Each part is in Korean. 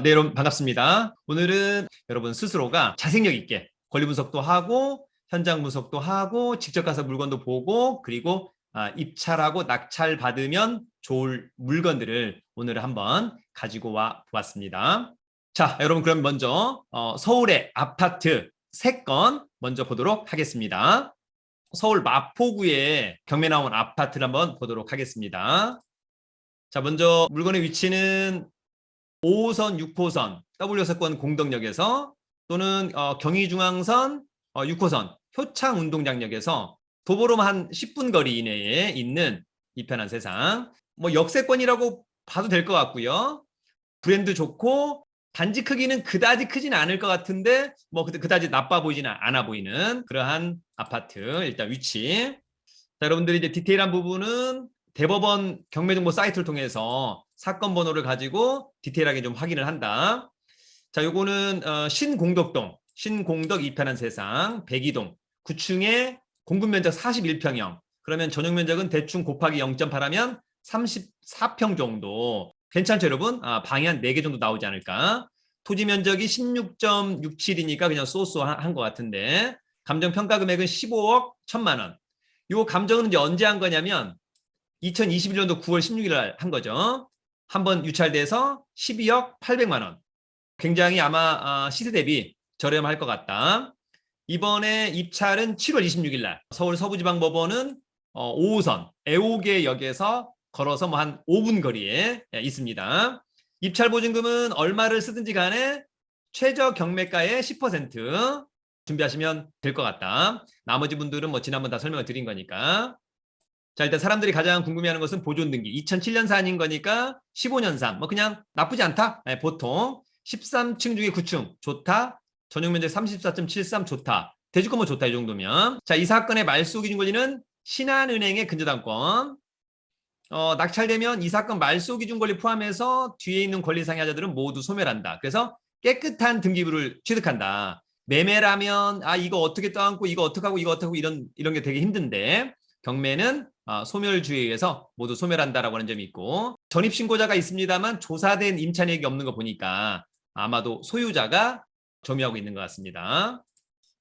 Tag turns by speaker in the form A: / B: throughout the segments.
A: 네, 여러분 반갑습니다. 오늘은 여러분 스스로가 자생력 있게 권리 분석도 하고 현장 분석도 하고 직접 가서 물건도 보고 그리고 입찰하고 낙찰 받으면 좋을 물건들을 오늘 한번 가지고 와 보았습니다. 자, 여러분 그럼 먼저 서울의 아파트 3건 먼저 보도록 하겠습니다. 서울 마포구에 경매 나온 아파트를 한번 보도록 하겠습니다. 자, 먼저 물건의 위치는 5호선, 6호선, W서권 공덕역에서 또는 경의중앙선 6호선 효창운동장역에서 도보로만 한 10분 거리 이내에 있는 이 편한 세상. 뭐 역세권이라고 봐도 될 것 같고요. 브랜드 좋고 단지 크기는 그다지 크진 않을 것 같은데 뭐 그다지 나빠 보이지는 않아 보이는 그러한 아파트 일단 위치. 자, 여러분들이 이제 디테일한 부분은 대법원 경매정보 사이트를 통해서 사건 번호를 가지고 디테일하게 좀 확인을 한다. 자, 요거는 신공덕동, 신공덕 이편한 세상, 백이동, 9층에 공급 면적 41평형. 그러면 전용 면적은 대충 곱하기 0.8하면 34평 정도. 괜찮죠, 여러분? 방이 한 4개 정도 나오지 않을까? 토지 면적이 16.67이니까 그냥 쏘쏘한 것 같은데 감정 평가 금액은 15억 1천만 원. 요 감정은 이제 언제 한 거냐면 2021년도 9월 16일 날 한 거죠. 한번 유찰돼서 12억 800만 원. 굉장히 아마 시세 대비 저렴할 것 같다. 이번에 입찰은 7월 26일 날 서울 서부지방법원은 5호선 애호개역에서 걸어서 뭐 한 5분 거리에 있습니다. 입찰 보증금은 얼마를 쓰든지 간에 최저 경매가의 10% 준비하시면 될 것 같다. 나머지 분들은 뭐 지난번 다 설명을 드린 거니까. 자, 일단 사람들이 가장 궁금해하는 것은 보존 등기. 2007년산인 거니까 15년산. 뭐 그냥 나쁘지 않다. 보통 13층 중에 9층 좋다. 전용 면적 34.73 좋다. 대주권 뭐 좋다 이 정도면. 자, 이 사건의 말소 기준 권리는 신한은행의 근저당권. 낙찰되면 이 사건 말소 기준 권리 포함해서 뒤에 있는 권리 상여자들은 모두 소멸한다. 그래서 깨끗한 등기부를 취득한다. 매매라면 이거 어떻게 떠안고 이거 어떻게 하고 이거 어떻게 하고 이런 게 되게 힘든데 경매는 소멸주의에 의해서 모두 소멸한다라고 하는 점이 있고 전입신고자가 있습니다만 조사된 임차내역이 없는 거 보니까 아마도 소유자가 점유하고 있는 것 같습니다.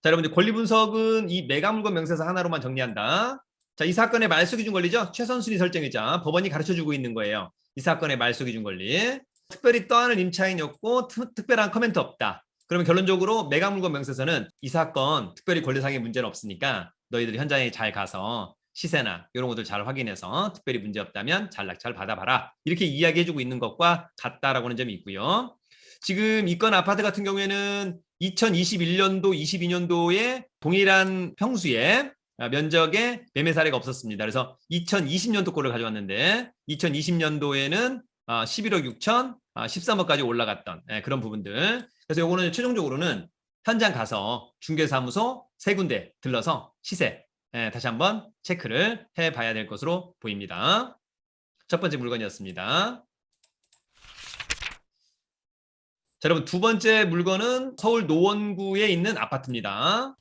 A: 자, 여러분들 권리 분석은 이 매각물건 명세서 하나로만 정리한다. 자, 이 사건의 말소 기준 권리죠. 최선순위 설정이자 법원이 가르쳐주고 있는 거예요. 이 사건의 말소 기준 권리. 특별히 떠안을 임차인이었고 특별한 코멘트 없다. 그러면 결론적으로 매각물건 명세서는 이 사건 특별히 권리상의 문제는 없으니까 너희들이 현장에 잘 가서 시세나 이런 것들 잘 확인해서 특별히 문제 없다면 잘 낙찰 받아봐라. 이렇게 이야기해주고 있는 것과 같다라고 하는 점이 있고요. 지금 이 건 아파트 같은 경우에는 2021년도, 22년도에 동일한 평수의 면적의 매매 사례가 없었습니다. 그래서 2020년도 거를 가져왔는데 2020년도에는 11억 6천, 13억까지 올라갔던 그런 부분들. 그래서 요거는 최종적으로는 현장 가서 중개사무소 3군데 들러서 시세 다시 한번 체크를 해봐야 될 것으로 보입니다. 첫 번째 물건이었습니다. 자, 여러분 두 번째 물건은 서울 노원구에 있는 아파트입니다.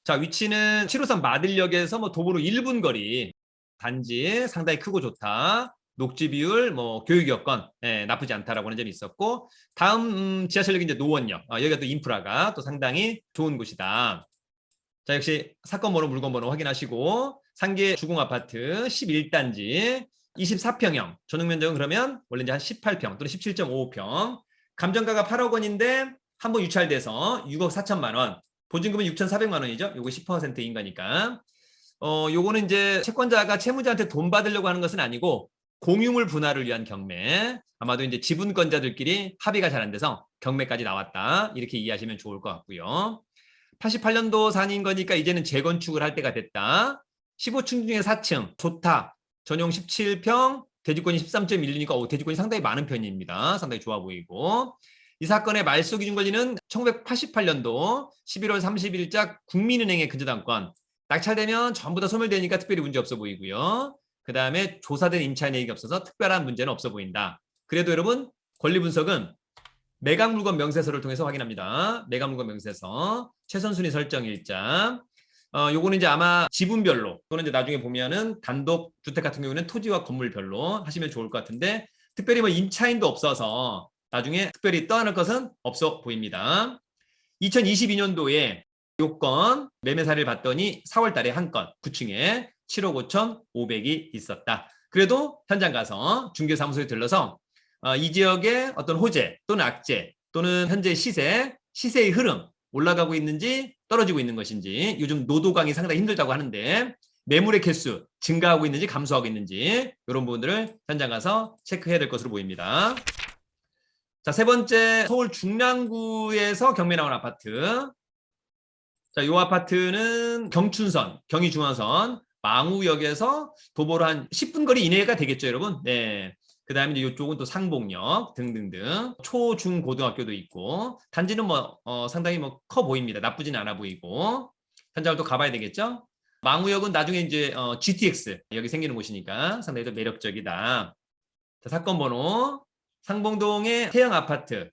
A: 자, 위치는 7호선 마들역에서 뭐 도보로 1분 거리. 단지 상당히 크고 좋다. 녹지 비율, 뭐 교육 여건 나쁘지 않다라고 하는 점이 있었고 다음 지하철역이 이제 노원역. 여기가 또 인프라가 또 상당히 좋은 곳이다. 자, 역시 사건 번호, 물건 번호 확인하시고 상계 주공 아파트 11단지 24평형. 전용 면적은 그러면 원래 이제 한 18평 또는 17.55평. 감정가가 8억 원인데 한번 유찰돼서 6억 4천만 원. 보증금은 6,400만 원이죠. 요거 10%인 거니까. 요거는 이제 채권자가 채무자한테 돈 받으려고 하는 것은 아니고 공유물 분할을 위한 경매. 아마도 이제 지분권자들끼리 합의가 잘 안 돼서 경매까지 나왔다. 이렇게 이해하시면 좋을 것 같고요. 88년도 산인 거니까 이제는 재건축을 할 때가 됐다. 15층 중에 4층 좋다. 전용 17평, 대지권이 13.1이니까 대지권이 상당히 많은 편입니다. 상당히 좋아 보이고. 이 사건의 말소 기준 권리는 1988년도 11월 30일자 국민은행의 근저당권. 낙찰되면 전부 다 소멸되니까 특별히 문제 없어 보이고요. 그 다음에 조사된 임차인에게 없어서 특별한 문제는 없어 보인다. 그래도 여러분 권리 분석은 매각물건 명세서를 통해서 확인합니다. 매각물건 명세서 최선순위 설정 일자. 요거는 이제 아마 지분별로 또는 이제 나중에 보면은 단독 주택 같은 경우는 토지와 건물별로 하시면 좋을 것 같은데 특별히 뭐 임차인도 없어서 나중에 특별히 떠날 것은 없어 보입니다. 2022년도에 요건 매매 사례를 봤더니 4월 달에 한 건 9층에 7억 5,500이 있었다. 그래도 현장 가서 중개사무소에 들러서 이 지역의 어떤 호재 또는 악재 또는 현재 시세의 흐름 올라가고 있는지 떨어지고 있는 것인지, 요즘 노도강이 상당히 힘들다고 하는데 매물의 개수 증가하고 있는지 감소하고 있는지 이런 부분들을 현장 가서 체크해야 될 것으로 보입니다. 자, 세 번째, 서울 중랑구에서 경매 나온 아파트. 자, 이 아파트는 경춘선, 경의중앙선, 망우역에서 도보로 한 10분 거리 이내가 되겠죠, 여러분? 네. 그 다음에 이쪽은 또 상봉역 등등등. 초, 중, 고등학교도 있고, 단지는 상당히 커 보입니다. 나쁘진 않아 보이고. 현장을 또 가봐야 되겠죠? 망우역은 나중에 이제 GTX 여기 생기는 곳이니까 상당히 더 매력적이다. 자, 사건 번호 상봉동의 태영 아파트,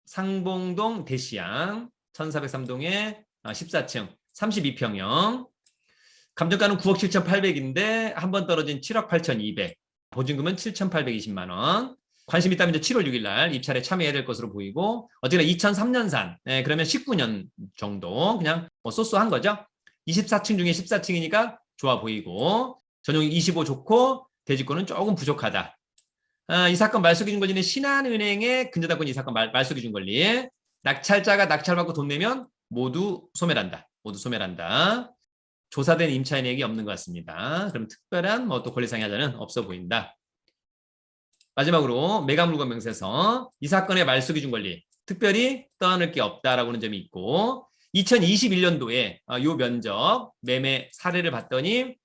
A: 상봉동 대시양 1403동의 14층 32평형. 감정가는 9억 7,800인데 한 번 떨어진 7억 8,200. 보증금은 7,820만 원. 관심 있다면 이제 7월 6일 날 입찰에 참여해야 될 것으로 보이고, 어쨌거나 2003년산. 네, 그러면 19년 정도 그냥 쏘쏘한 거죠. 24층 중에 14층이니까 좋아 보이고, 전용 25 좋고 대지권은 조금 부족하다. 이 사건 말소기준 권리는 신한은행의 근저당권 이 사건 말소기준 권리. 낙찰자가 낙찰받고 돈 내면 모두 소멸한다. 모두 소멸한다. 조사된 임차인에게 없는 것 같습니다. 그럼 특별한 또 권리상의 하자는 없어 보인다. 마지막으로 매각물건 명세서 이 사건의 말소기준 권리 특별히 떠안을 게 없다라고 하는 점이 있고, 2021년도에 이 면적 매매 사례를 봤더니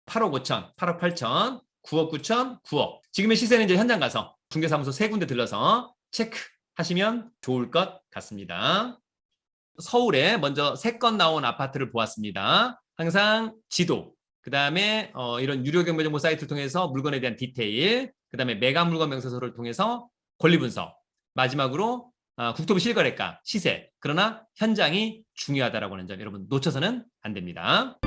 A: 8억 5천, 8억 8천, 9억 9천, 9억. 지금의 시세는 이제 현장 가서 중개사무소 3군데 들러서 체크하시면 좋을 것 같습니다. 서울에 먼저 3건 나온 아파트를 보았습니다. 항상 지도, 그 다음에 이런 유료 경매 정보 사이트를 통해서 물건에 대한 디테일, 그 다음에 매각 물건 명세서를 통해서 권리 분석, 마지막으로 국토부 실거래가, 시세. 그러나 현장이 중요하다라고 하는 점 여러분 놓쳐서는 안 됩니다.